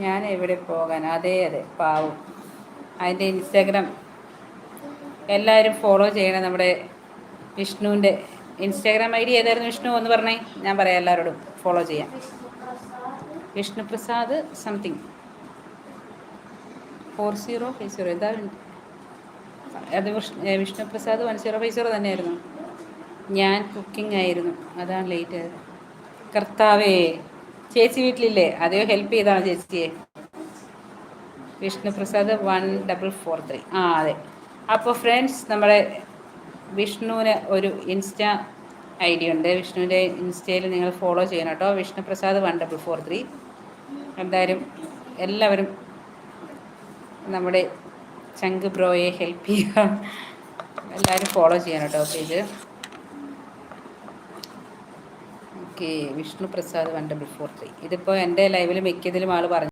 ഞാൻ എവിടെ പോകാൻ? അതെ അതെ, പാവം. അതിൻ്റെ ഇൻസ്റ്റാഗ്രാം എല്ലാവരും ഫോളോ ചെയ്യണം. നമ്മുടെ വിഷ്ണുവിൻ്റെ ഇൻസ്റ്റാഗ്രാം ഐ ഡി ഏതായിരുന്നു വിഷ്ണു ഒന്ന് പറഞ്ഞേ? ഞാൻ പറയാം എല്ലാവരോടും ഫോളോ ചെയ്യാം. വിഷ്ണു പ്രസാദ് സംതിങ് 4050 എന്താ? അത് വിഷ്ണു പ്രസാദ് 1050 തന്നെയായിരുന്നു. ഞാൻ കുക്കിംഗ് ആയിരുന്നു, അതാണ് ലേറ്റ് ആയത്. കർത്താവേ, ചേച്ചി വീട്ടിലില്ലേ? അതെയോ ഹെൽപ്പ് ചെയ്താണോ ചേച്ചിയെ? വിഷ്ണു പ്രസാദ് 1443. ആ അതെ. അപ്പോൾ ഫ്രണ്ട്സ്, നമ്മുടെ വിഷ്ണുവിന് ഒരു ഇൻസ്റ്റാ ഐ ഡി ഉണ്ട്. വിഷ്ണുവിൻ്റെ ഇൻസ്റ്റയിൽ നിങ്ങൾ ഫോളോ ചെയ്യണം കേട്ടോ. വിഷ്ണു പ്രസാദ് 1443. എന്തായാലും എല്ലാവരും നമ്മുടെ ചങ്ക് ബ്രോയെ ഹെൽപ്പ് ചെയ്യുക. എല്ലാവരും ഫോളോ ചെയ്യണം കേട്ടോ പേജ്. ഓക്കെ, വിഷ്ണു പ്രസാദ് 1443. ഇതിപ്പോൾ എൻ്റെ ലൈവിൽ മിക്കതിലും ആൾ പറഞ്ഞു.